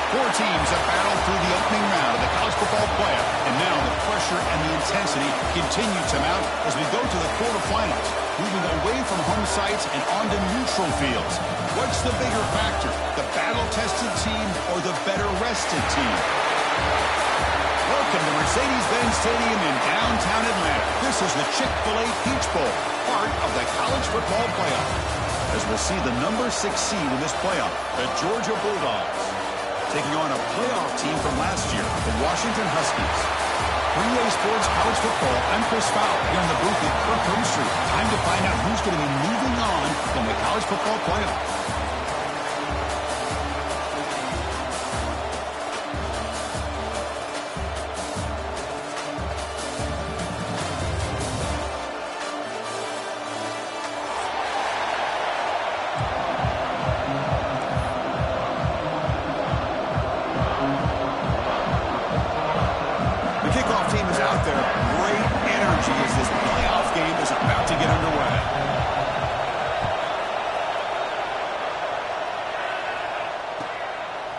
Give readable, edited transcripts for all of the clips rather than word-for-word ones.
Four teams have battled through the opening round of the college football playoff, and now the pressure and the intensity continue to mount as we go to the quarterfinals, moving away from home sites and onto neutral fields. What's the bigger factor, the battle-tested team or the better-rested team? Welcome to Mercedes-Benz Stadium in downtown Atlanta. This is the Chick-fil-A Peach Bowl, part of the college football playoff. As we'll see the number 6 seed in this playoff, the Georgia Bulldogs, taking on a playoff team from last year, the Washington Huskies. For Esports College Football, I'm Chris Fowler here in the booth at Kirk Street. Time to find out who's going to be moving on from the college football playoff.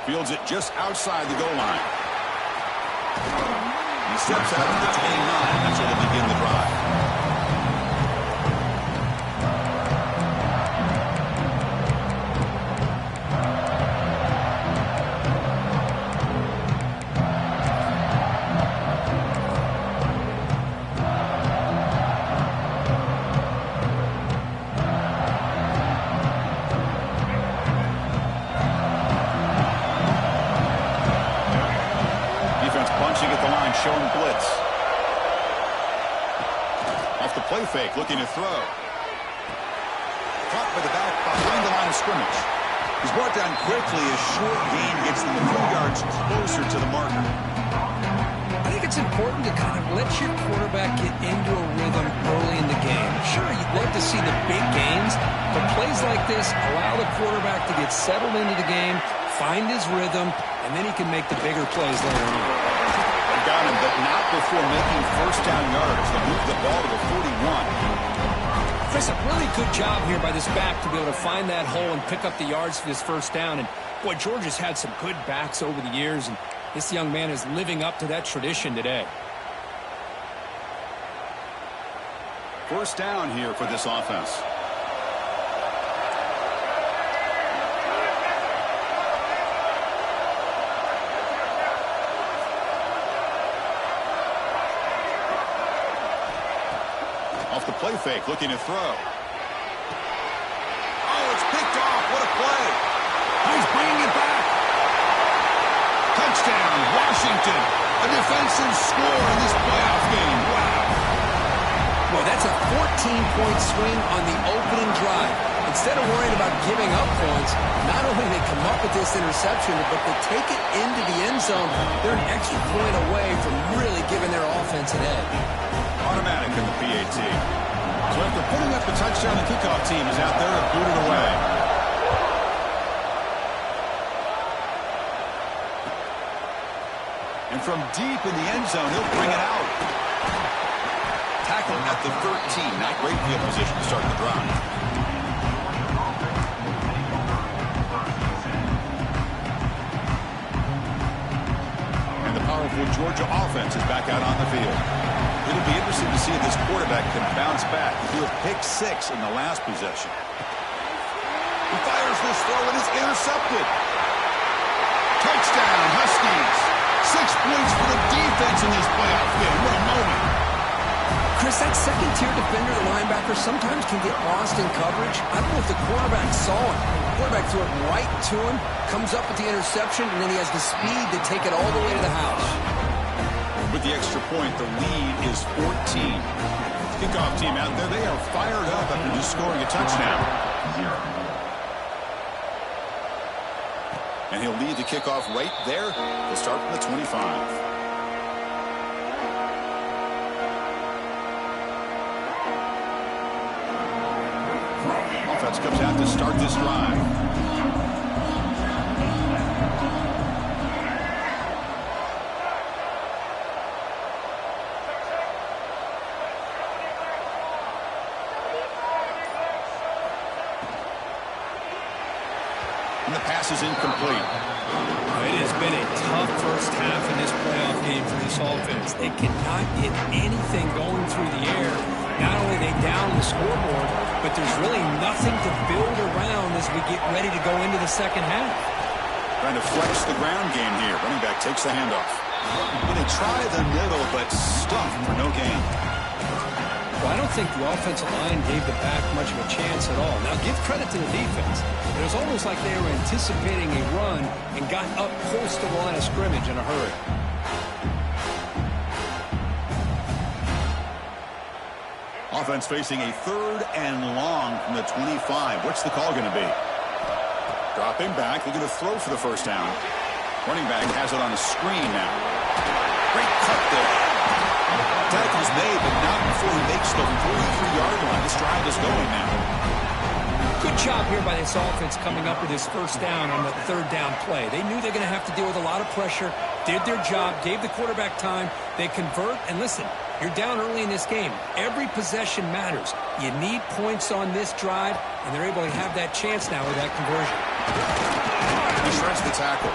Fields it just outside the goal line. He steps out to the 29. That's where they begin the drive. Showing blitz. Off the play fake, looking to throw. Caught by the back behind the line of scrimmage. He's brought down quickly as short gain gets them a few yards closer to the marker. I think it's important to kind of let your quarterback get into a rhythm early in the game. Sure, you'd love to see the big gains, but plays like this allow the quarterback to get settled into the game, find his rhythm, and then he can make the bigger plays later on. Got him, but not before making first down yards to move the ball to the 41. Chris, a really good job here by this back to be able to find that hole and pick up the yards for this first down. And, boy, Georgia's had some good backs over the years, and this young man is living up to that tradition today. First down here for this offense. Off the play fake, looking to throw. Oh, it's picked off. What a play. He's bringing it back. Touchdown, Washington. A defensive score in this playoff game. Wow. Boy, that's a 14-point swing on the opening drive. Instead of worrying about giving up points, not only do they come up with this interception, but they take it into the end zone. They're an extra point away from really giving their offense an edge. Automatic in the PAT. So after putting up the touchdown, the kickoff team is out there and booted away. And from deep in the end zone, he'll bring it out. Tackle at the 13. Not great field position to start the drive. And the powerful Georgia offense is back out on the field. It'll be interesting to see if this quarterback can bounce back. He threw a pick 6 in the last possession. He fires this throw and it's intercepted. Touchdown, Huskies. 6 points for the defense in this playoff game. What a moment. Chris, that second-tier defender, the linebacker, sometimes can get lost in coverage. I don't know if the quarterback saw it. The quarterback threw it right to him, comes up with the interception, and then he has the speed to take it all the way to the house. With the extra point, the lead is 14. Kickoff team out there, they are fired up after just scoring a touchdown. And he'll lead the kickoff right there. He'll start from the 25. Offense comes out to start this drive. And the pass is incomplete. It has been a tough first half in this playoff game for this offense. They cannot get anything going through the air. Not only are they down the scoreboard, but there's really nothing to build around as we get ready to go into the second half. Trying to flex the ground game here. Running back takes the handoff. Going to try the middle, but stuffed for no gain. Well, I don't think the offensive line gave the back much of a chance at all. Now, give credit to the defense. It was almost like they were anticipating a run and got up close to the line of scrimmage in a hurry. Offense facing a 3rd and long from the 25. What's the call going to be? Dropping back. They're going to throw for the first down. Running back has it on the screen now. Great cut there. Tackle's made, but not before he makes the 43-yard line. This drive is going now. Good job here by this offense coming up with his first down on the 3rd down play. They knew they're going to have to deal with a lot of pressure, did their job, gave the quarterback time. They convert, and listen, you're down early in this game. Every possession matters. You need points on this drive, and they're able to have that chance now with that conversion. He shreds the tackle.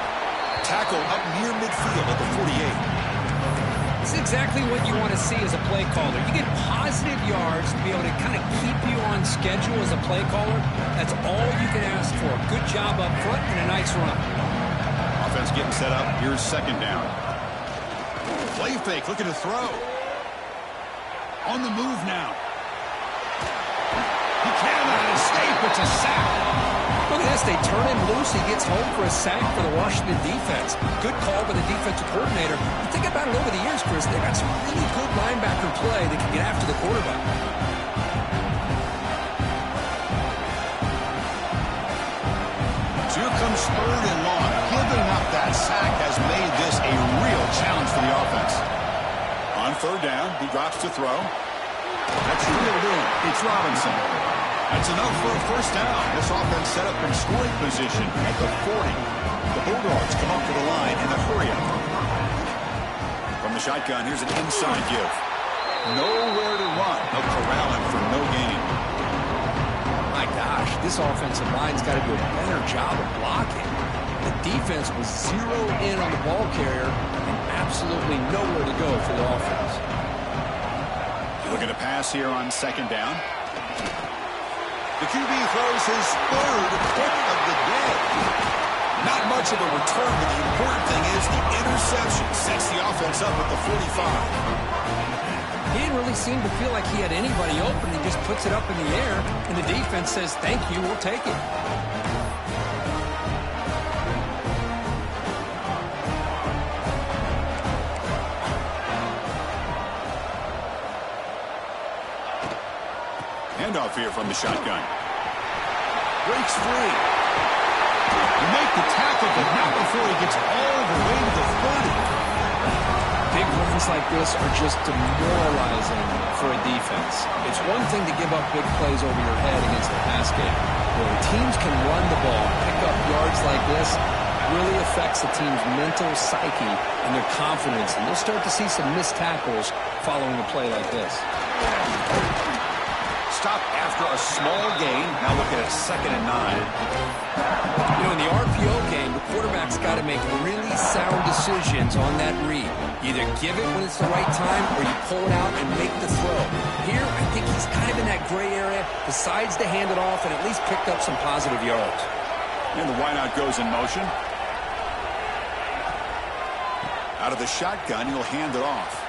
Tackle up near midfield at the 48. This is exactly what you want to see as a play caller. You get positive yards to be able to kind of keep you on schedule as a play caller. That's all you can ask for. Good job up front and a nice run. Offense getting set up. Here's 2nd down. Play fake, looking to throw. On the move now. He cannot escape. It's a sack. Look at this. They turn him loose. He gets home for a sack for the Washington defense. Good call by the defensive coordinator. You think about it over the years, Chris, they've got some really good linebacker play that can get after the quarterback. So here comes 3rd and long. Giving up that sack has made this a real challenge for the offense. On 3rd down, he drops to throw. That's reeled in. It's Robinson. That's enough for a first down. This offense set up in scoring position at the 40. The Bulldogs come up to the line in a hurry-up. From the shotgun, here's an inside give. Nowhere to run. They'll corral him for no gain. My gosh, this offensive line's got to do a better job of blocking. The defense was zeroed in on the ball carrier and absolutely nowhere to go for the offense. Looking to pass here on 2nd down. The QB throws his 3rd pick of the day. Not much of a return, but the important thing is the interception sets the offense up at the 45. He didn't really seem to feel like he had anybody open. He just puts it up in the air, and the defense says, thank you, we'll take it. Handoff here from the shotgun. Breaks free. You make the tackle, but not before he gets all the way to the 30. Big runs like this are just demoralizing for a defense. It's one thing to give up big plays over your head against the pass game. When teams can run the ball, pick up yards like this, it really affects the team's mental psyche and their confidence. And they'll start to see some missed tackles following a play like this. Stop after a small gain. Now looking at 2nd and 9. You know, in the RPO game, the quarterback's got to make really sound decisions on that read. You either give it when it's the right time or you pull it out and make the throw. Here, I think he's kind of in that gray area, decides to hand it off and at least picked up some positive yards. And the wideout goes in motion. Out of the shotgun, he'll hand it off.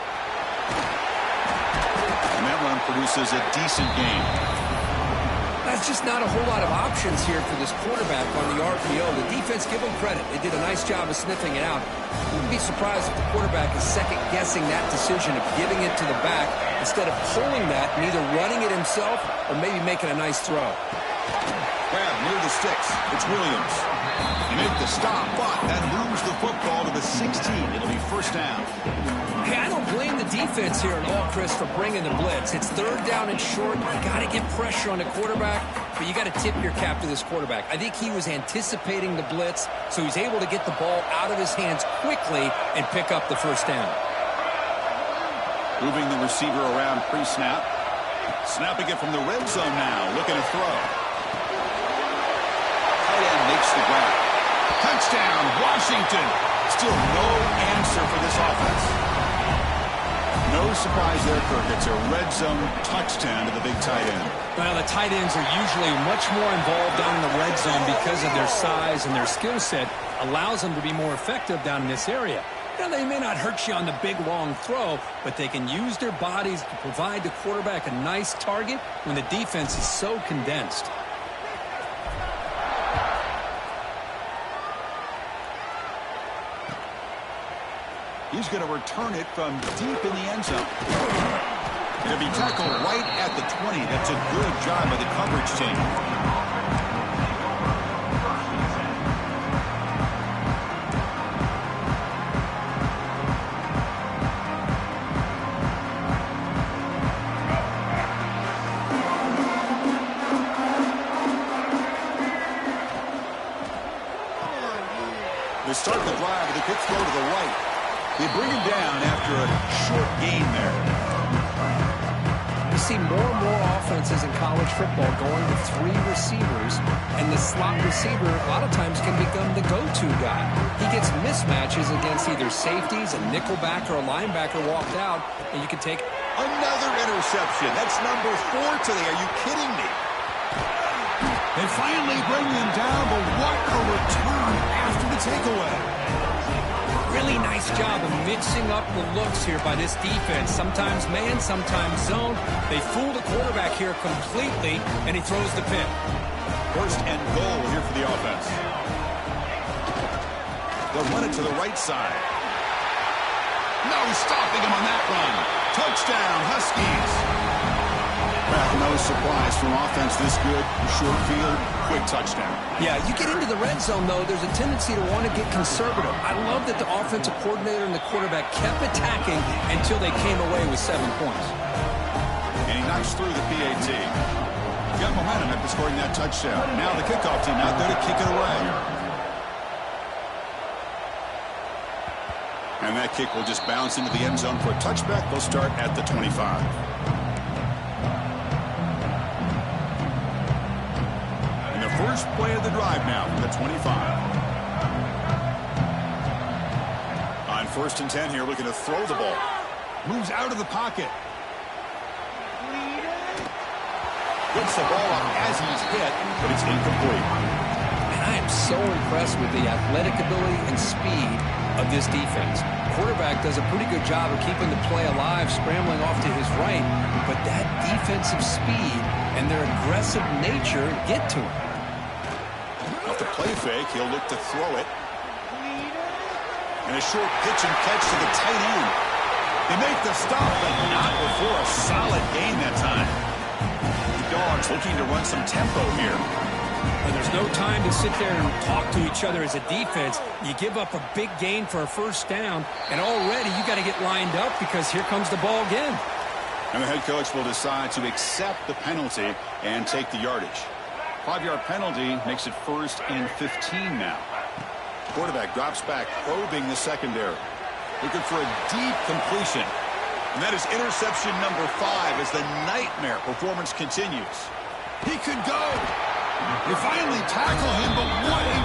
And that run produces a decent gain. That's just not a whole lot of options here for this quarterback on the RPO. The defense, give them credit. They did a nice job of sniffing it out. Wouldn't be surprised if the quarterback is second-guessing that decision of giving it to the back instead of pulling that and either running it himself or maybe making a nice throw. Grab near the sticks. It's Williams. He made the stop, but that moves the football to the 16. It'll be first down. Hey, I don't blame the defense here at all, Chris, for bringing the blitz. It's 3rd down and short. You got to get pressure on the quarterback, but you got to tip your cap to this quarterback. I think he was anticipating the blitz, so he's able to get the ball out of his hands quickly and pick up the first down. Moving the receiver around pre-snap. Snapping it from the red zone now. Looking to throw. Tight end makes the grab. Touchdown, Washington. Still no answer for this offense. No surprise there, Kirk. It's a red zone touchdown to the big tight end. Well, the tight ends are usually much more involved down in the red zone because of their size, and their skill set allows them to be more effective down in this area. Now, they may not hurt you on the big, long throw, but they can use their bodies to provide the quarterback a nice target when the defense is so condensed. He's going to return it from deep in the end zone. It'll be tackled right at the 20. That's a good job by the coverage team. They start the drive with a quick throw to the right. They bring him down after a short gain there. You see more and more offenses in college football going with 3 receivers, and the slot receiver a lot of times can become the go-to guy. He gets mismatches against either safeties, a nickelback, or a linebacker walked out, and you can take another interception. That's number 4 today. Are you kidding me? They finally bring him down, but what a return after the takeaway. Really nice job of mixing up the looks here by this defense. Sometimes man, sometimes zone. They fool the quarterback here completely, and he throws the pick. First and goal here for the offense. They'll run it to the right side. No stopping him on that run. Touchdown, Huskies. Well, no surprise from offense this good. Short field, quick touchdown. Yeah, you get into the red zone, though, there's a tendency to want to get conservative. I love that the offensive coordinator and the quarterback kept attacking until they came away with 7 points. And he knocks through the PAT. Got momentum after scoring that touchdown. Now the kickoff team out there to kick it away. And that kick will just bounce into the end zone for a touchback. They'll start at the 25. First play of the drive now from the 25. On 1st and 10 here, looking to throw the ball. Moves out of the pocket. Gets the ball up as he's hit, but it's incomplete. And I am so impressed with the athletic ability and speed of this defense. Quarterback does a pretty good job of keeping the play alive, scrambling off to his right, but that defensive speed and their aggressive nature get to him. Off the play fake, he'll look to throw it. And a short pitch and catch to the tight end. They make the stop, but not before a solid gain that time. The Dogs looking to run some tempo here. And there's no time to sit there and talk to each other as a defense. You give up a big gain for a first down, and already you got to get lined up because here comes the ball again. And the head coach will decide to accept the penalty and take the yardage. 5-yard penalty makes it 1st and 15 now. Quarterback drops back, probing the secondary. Looking for a deep completion. And that is interception number 5 as the nightmare performance continues. He could go. They finally tackle him, but what a